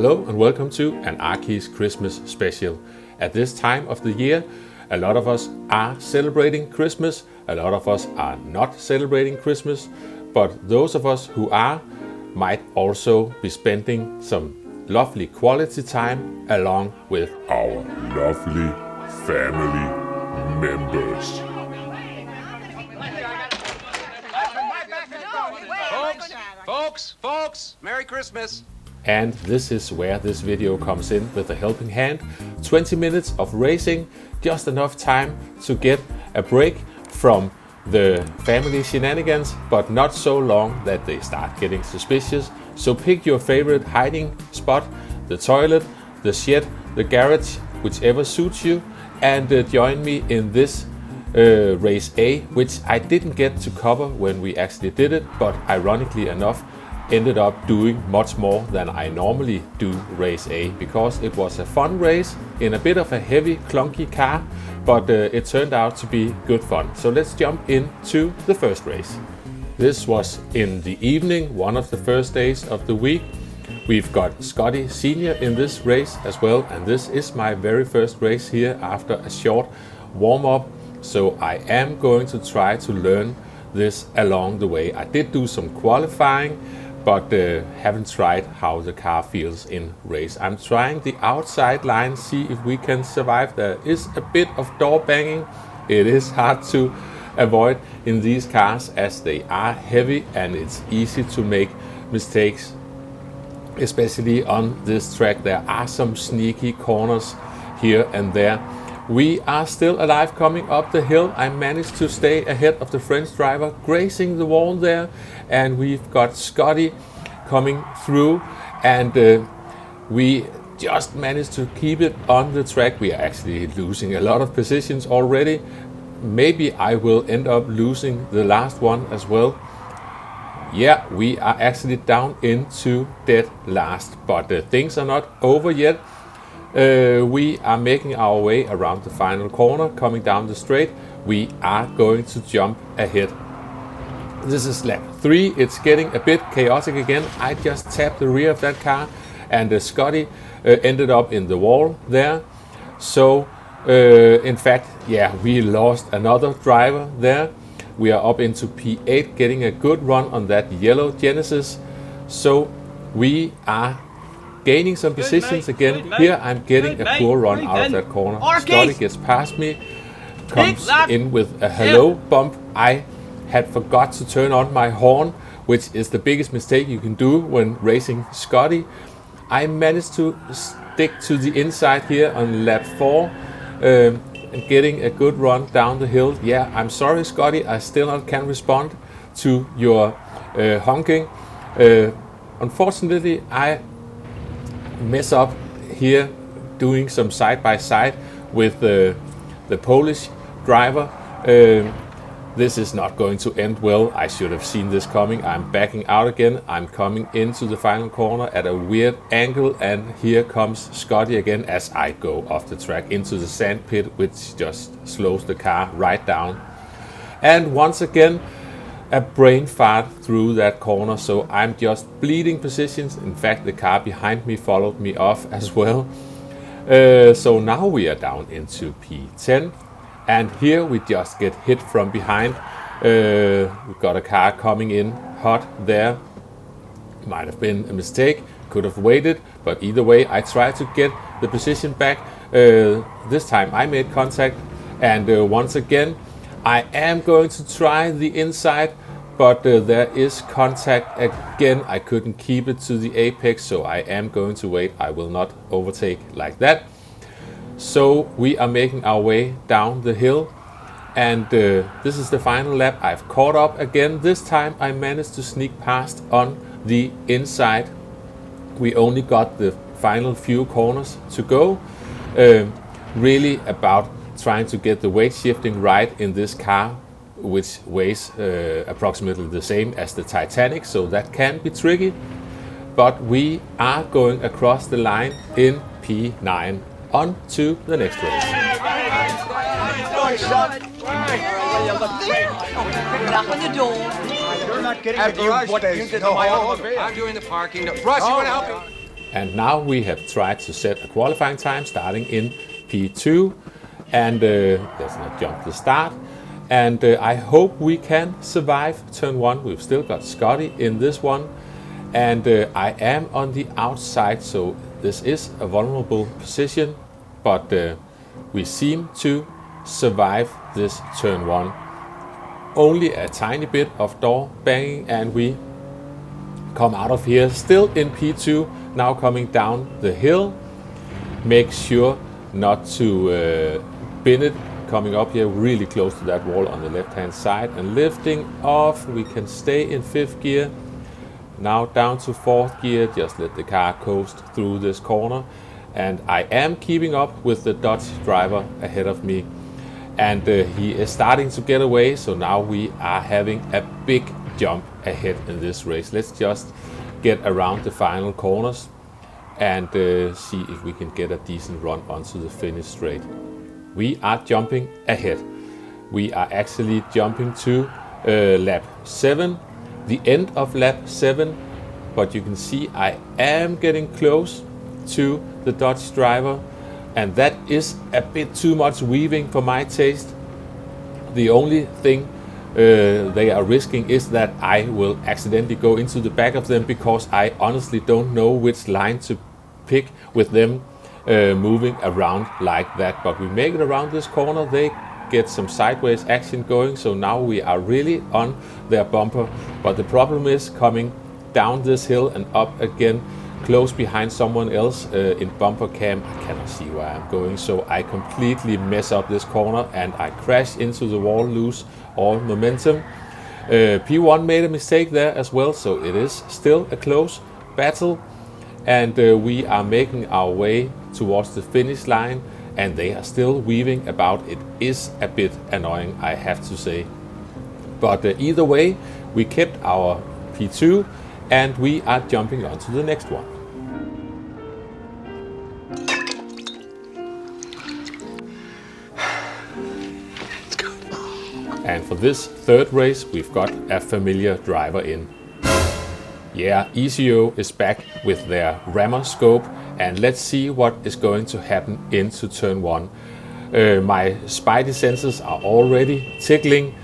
Hello and welcome to an Arkeys Christmas Special. At this time of the year, a lot of us are celebrating Christmas, a lot of us are not celebrating Christmas, but those of us who are might also be spending some lovely quality time along with our lovely family members. Folks, Merry Christmas! And this is where this video comes in with a helping hand. 20 minutes of racing, just enough time to get a break from the family shenanigans, but not so long that they start getting suspicious. So pick your favorite hiding spot, the toilet, the shed, the garage, whichever suits you, and join me in this race A, which I didn't get to cover when we actually did it, but ironically enough ended up doing much more than I normally do race A, because it was a fun race in a bit of a heavy clunky car, but it turned out to be good fun. So let's jump into the first race. This was in the evening, one of the first days of the week. We've got Scotty Senior in this race as well, and this is my very first race here after a short warm-up, so I am going to try to learn this along the way. I did do some qualifying, but haven't tried how the car feels in race. I'm trying the outside line, see if we can survive. There is a bit of door banging. It is hard to avoid in these cars as they are heavy and it's easy to make mistakes, especially on this track. There are some sneaky corners here and there. We are still alive coming up the hill. I managed to stay ahead of the French driver, grazing the wall there, and we've got Scotty coming through, and we just managed to keep it on the track. We are actually losing a lot of positions already. Maybe I will end up losing the last one as well. Yeah, we are actually down into dead last, but things are not over yet. We are making our way around the final corner, coming down the straight. We are going to jump ahead. This is lap 3. It's getting a bit chaotic again. I just tapped the rear of that car, and Scotty ended up in the wall there. So in fact, yeah, we lost another driver there. We are up into P8, getting a good run on that yellow Genesis. So we are gaining some positions again. Here I'm getting a poor run out of that corner. Scotty gets past me, comes in with a hello bump. I had forgot to turn on my horn, which is the biggest mistake you can do when racing Scotty. I managed to stick to the inside here on lap 4, and getting a good run down the hill. Yeah, I'm sorry Scotty, I still not can respond to your honking. Unfortunately, I mess up here doing some side-by-side with the Polish driver. This is not going to end well. I should have seen this coming. I'm backing out again. I'm coming into the final corner at a weird angle, and here comes Scotty again as I go off the track into the sand pit, which just slows the car right down. And once again, a brain fart through that corner, so I'm just bleeding positions. In fact, the car behind me followed me off as well. So now we are down into P10, and here we just get hit from behind. We've got a car coming in hot there. Might have been a mistake, could have waited, but either way I tried to get the position back. This time I made contact, and once again I am going to try the inside, but there is contact again. I couldn't keep it to the apex, so I am going to wait. I will not overtake like that. So we are making our way down the hill, and this is the final lap. I've caught up again. This time I managed to sneak past on the inside. We only got the final few corners to go. Really about trying to get the weight shifting right in this car, which weighs approximately the same as the Titanic, so that can be tricky. But we are going across the line in P9. On to the next race. Knock on the door. You're not getting the garage space. I'm doing the parking. Russ, you want to help me? And now we have tried to set a qualifying time starting in P2. And let's not jump the start. And I hope we can survive turn 1. We've still got Scotty in this one. And I am on the outside, so this is a vulnerable position. But we seem to survive this turn 1. Only a tiny bit of door banging and we come out of here still in P2, now coming down the hill. Make sure not to pin it, coming up here really close to that wall on the left hand side and lifting off. We can stay in 5th gear, now down to 4th gear, just let the car coast through this corner. And I am keeping up with the Dodge driver ahead of me. And he is starting to get away, so now we are having a big jump ahead in this race. Let's just get around the final corners and see if we can get a decent run onto the finish straight. We are jumping ahead. We are actually jumping to lap 7, the end of lap 7, but you can see I am getting close to the Dodge driver. And that is a bit too much weaving for my taste. The only thing they are risking is that I will accidentally go into the back of them, because I honestly don't know which line to pick with them moving around like that. But we make it around this corner. They get some sideways action going, so now we are really on their bumper. But the problem is coming down this hill and up again close behind someone else in bumper cam. I cannot see where I'm going, so I completely mess up this corner and I crash into the wall, lose all momentum. P1 made a mistake there as well, so it is still a close battle. And we are making our way towards the finish line, and they are still weaving about. It is a bit annoying, I have to say. But either way, we kept our P2 and we are jumping on to the next one. And for this third race, we've got a familiar driver in. Yeah, ECO is back with their RAMMER scope, and let's see what is going to happen into turn 1. My spidey senses are already tickling.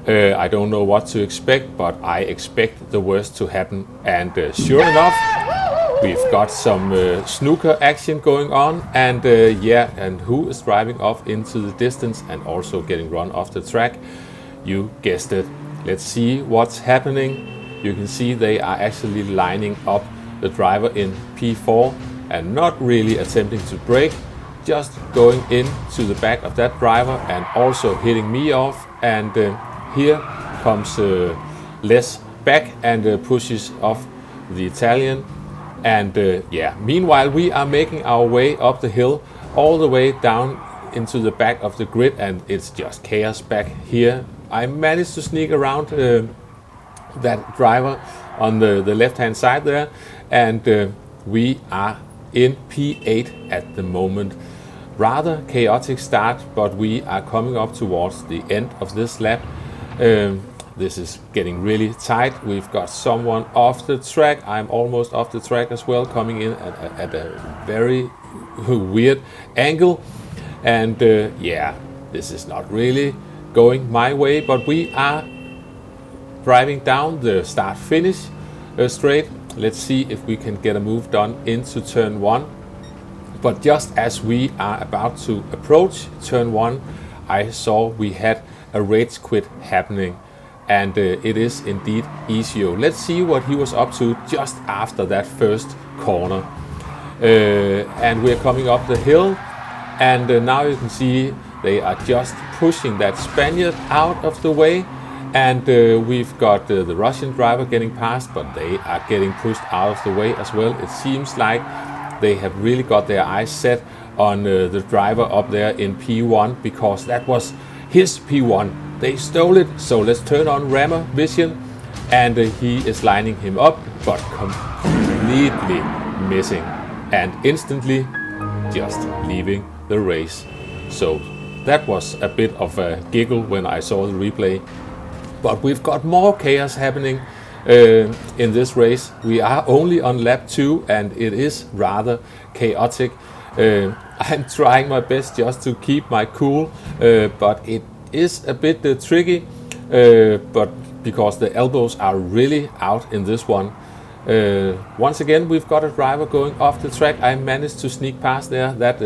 I don't know what to expect, but I expect the worst to happen. And sure enough, we've got some snooker action going on. And yeah, and who is driving off into the distance and also getting run off the track? You guessed it. Let's see what's happening. You can see they are actually lining up the driver in P4 and not really attempting to brake, just going into the back of that driver and also hitting me off. And here comes Les back and pushes off the Italian. And yeah, meanwhile we are making our way up the hill all the way down into the back of the grid, and it's just chaos back here. I managed to sneak around that driver on the left hand side there, and we are in P8 at the moment. Rather chaotic start, but we are coming up towards the end of this lap. This is getting really tight. We've got someone off the track. I'm almost off the track as well, coming in at a very weird angle. And yeah, this is not really going my way, but we are driving down the start-finish straight. Let's see if we can get a move done into turn 1. But just as we are about to approach turn 1, I saw we had a rage quit happening, and it is indeed ECO. Let's see what he was up to just after that first corner. And we're coming up the hill, and now you can see they are just pushing that Spaniard out of the way. And we've got the Russian driver getting past, but they are getting pushed out of the way as well. It seems like they have really got their eyes set on the driver up there in P1, because that was his P1. They stole it, so let's turn on RAMMER vision, and he is lining him up, but completely missing, and instantly just leaving the race. So that was a bit of a giggle when I saw the replay. But we've got more chaos happening in this race. We are only on lap 2 and it is rather chaotic. I'm trying my best just to keep my cool, but it is a bit tricky, but because the elbows are really out in this one. Once again, we've got a driver going off the track. I managed to sneak past there. That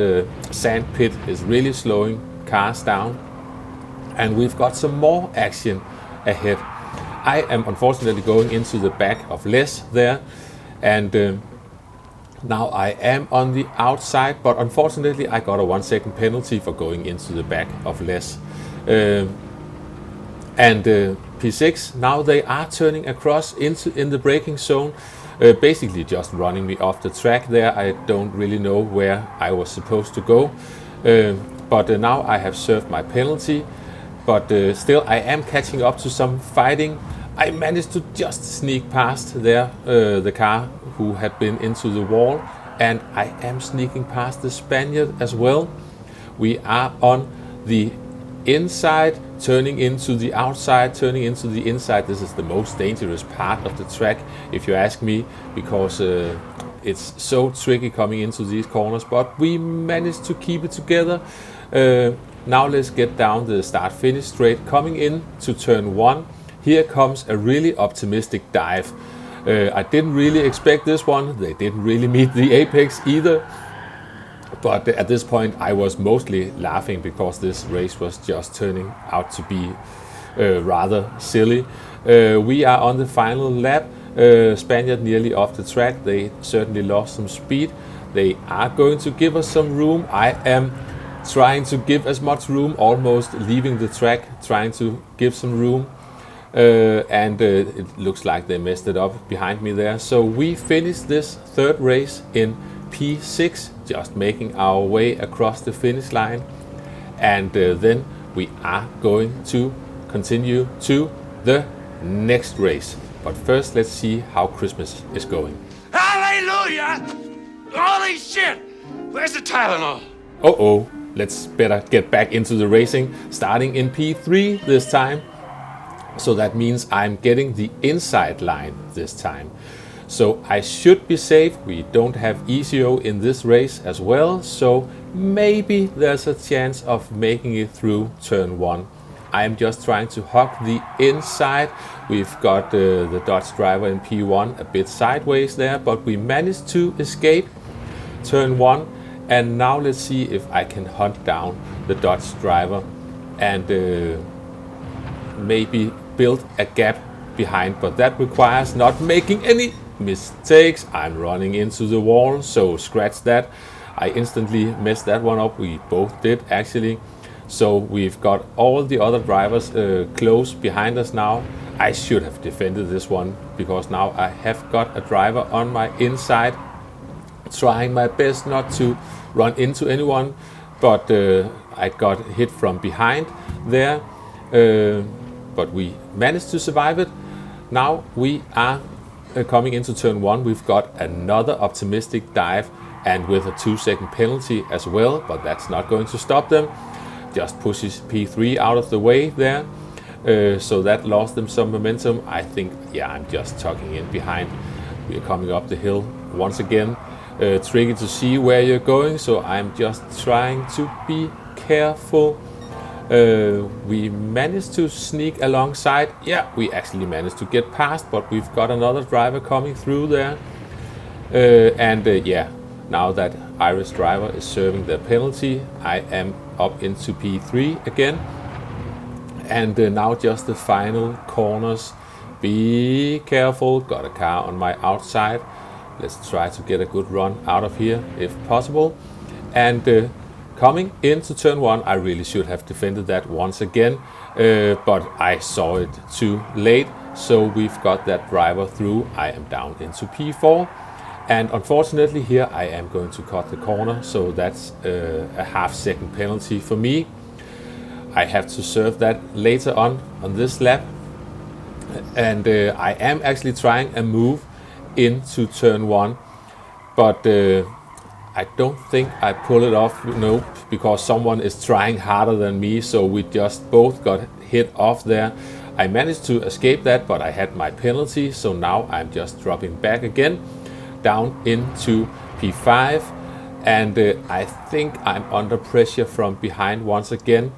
sand pit is really slowing cars down. And we've got some more action ahead. I am unfortunately going into the back of Les there. And now I am on the outside. But unfortunately, I got a 1 second penalty for going into the back of Les. P6, now they are turning across in the braking zone, basically just running me off the track there. I don't really know where I was supposed to go, but now I have served my penalty, but still I am catching up to some fighting. I managed to just sneak past there the car who had been into the wall, and I am sneaking past the Spaniard as well. We are on the inside, turning into the outside, turning into the inside. This is the most dangerous part of the track, if you ask me, because it's so tricky coming into these corners, but we managed to keep it together. Now let's get down the start-finish straight. Coming in to turn 1, here comes a really optimistic dive. I didn't really expect this one. They didn't really meet the apex either. But at this point I was mostly laughing because this race was just turning out to be rather silly. We are on the final lap. Spaniard nearly off the track. They certainly lost some speed. They are going to give us some room. I am trying to give as much room, almost leaving the track, trying to give some room. It looks like they messed it up behind me there. So we finished this third race in P6, just making our way across the finish line, and then we are going to continue to the next race. But first let's see how Christmas is going. Hallelujah! Holy shit! Where's the Tylenol? Uh-oh, let's better get back into the racing, starting in P3 this time. So that means I'm getting the inside line this time. So I should be safe. We don't have ECO in this race as well, so maybe there's a chance of making it through turn 1. I'm just trying to hug the inside. We've got the Dodge driver in P1 a bit sideways there, but we managed to escape turn 1. And now let's see if I can hunt down the Dodge driver and maybe build a gap behind, but that requires not making any mistakes. I'm running into the wall, so scratch that. I instantly messed that one up. We both did actually. So we've got all the other drivers close behind us now. I should have defended this one because now I have got a driver on my inside, trying my best not to run into anyone, but I got hit from behind there, but we managed to survive it. Now we are coming into turn 1. We've got another optimistic dive and with a 2 second penalty as well, but that's not going to stop them. Just pushes P3 out of the way there, so that lost them some momentum. I think, yeah, I'm just tucking in behind. We are coming up the hill once again. Tricky to see where you're going, so I'm just trying to be careful. We managed to sneak alongside. Yeah, we actually managed to get past, but we've got another driver coming through there. Yeah, now that Irish driver is serving the penalty, I am up into P3 again. And now just the final corners. Be careful, got a car on my outside. Let's try to get a good run out of here if possible. And coming into turn 1, I really should have defended that once again, but I saw it too late. So we've got that driver through. I am down into P4. And unfortunately here I am going to cut the corner, so that's a half second penalty for me. I have to serve that later on this lap. And I am actually trying a move into turn 1, but I don't think I pull it off, because someone is trying harder than me, so we just both got hit off there. I managed to escape that, but I had my penalty, so now I'm just dropping back again down into P5, and I think I'm under pressure from behind once again.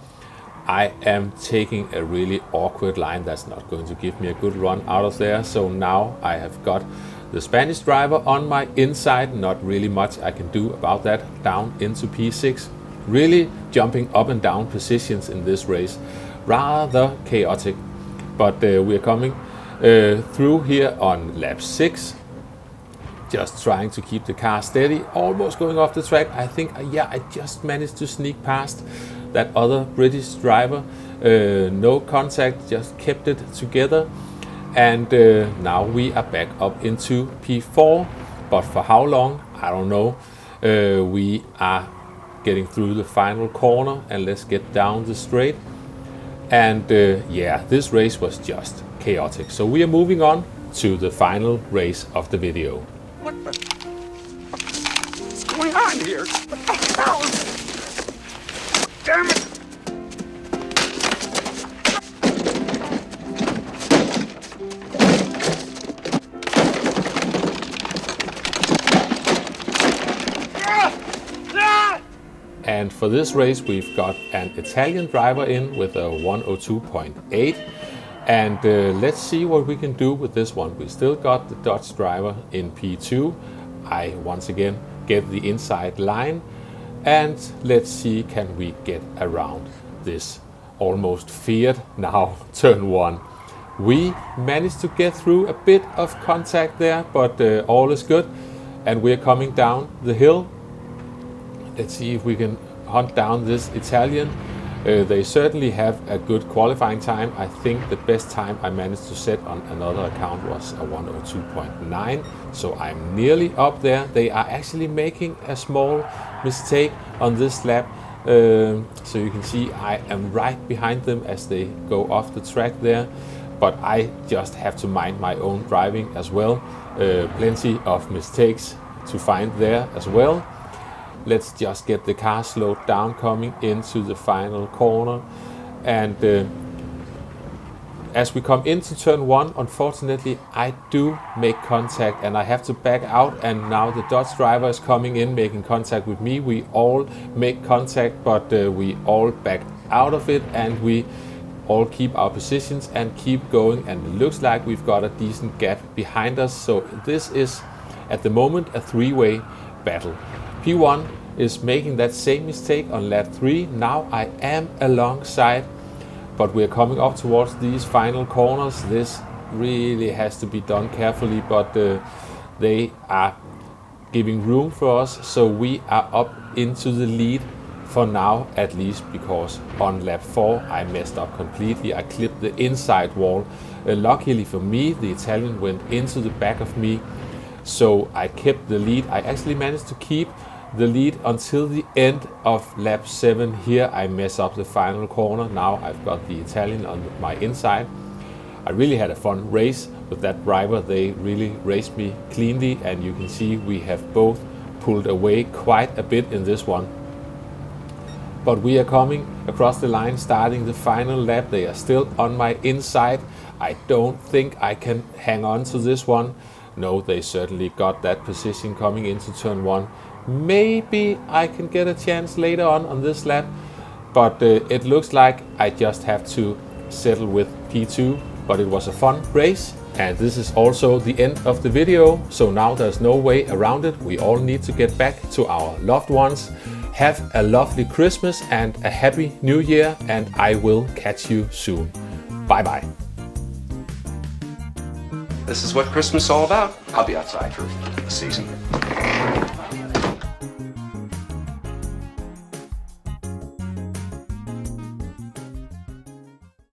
I am taking a really awkward line that's not going to give me a good run out of there, so now I have got the Spanish driver on my inside. Not really much I can do about that. Down into P6, really jumping up and down positions in this race, rather chaotic, but we are coming through here on lap 6, just trying to keep the car steady, almost going off the track. I think, yeah, I just managed to sneak past that other British driver. No contact, just kept it together. And now we are back up into P4, but for how long, I don't know. We are getting through the final corner, and let's get down the straight. And yeah, this race was just chaotic. So we are moving on to the final race of the video. What's going on here? What the hell? Damn it! And for this race, we've got an Italian driver in with a 102.8. And let's see what we can do with this one. We still got the Dutch driver in P2. I once again get the inside line. And let's see, can we get around this almost feared now turn 1. We managed to get through a bit of contact there, but all is good. And we're coming down the hill. Let's see if we can hunt down this Italian. They certainly have a good qualifying time. I think the best time I managed to set on another account was a 102.9. So I'm nearly up there. They are actually making a small mistake on this lap. So you can see I am right behind them as they go off the track there. But I just have to mind my own driving as well. Plenty of mistakes to find there as well. Let's just get the car slowed down coming into the final corner. And as we come into turn 1, unfortunately, I do make contact and I have to back out. And now the Dutch driver is coming in, making contact with me. We all make contact, but we all back out of it, and we all keep our positions and keep going. And it looks like we've got a decent gap behind us. So this is, at the moment, a three-way battle. P1 is making that same mistake on lap 3. Now I am alongside, but we're coming up towards these final corners. This really has to be done carefully, but they are giving room for us, so we are up into the lead for now, at least, because on lap 4 I messed up completely. I clipped the inside wall. Luckily for me, the Italian went into the back of me, so I kept the lead. I actually managed to keep the lead until the end of lap 7. Here I mess up the final corner. Now I've got the Italian on my inside. I really had a fun race with that driver. They really raced me cleanly, and you can see we have both pulled away quite a bit in this one. But we are coming across the line, starting the final lap. They are still on my inside. I don't think I can hang on to this one. No, they certainly got that position coming into turn 1. Maybe I can get a chance later on this lap, but it looks like I just have to settle with P2. But it was a fun race, and this is also the end of the video, so now there's no way around it. We all need to get back to our loved ones. Have a lovely Christmas and a happy New Year, and I will catch you soon. Bye bye. This is what Christmas is all about. I'll be outside for the season.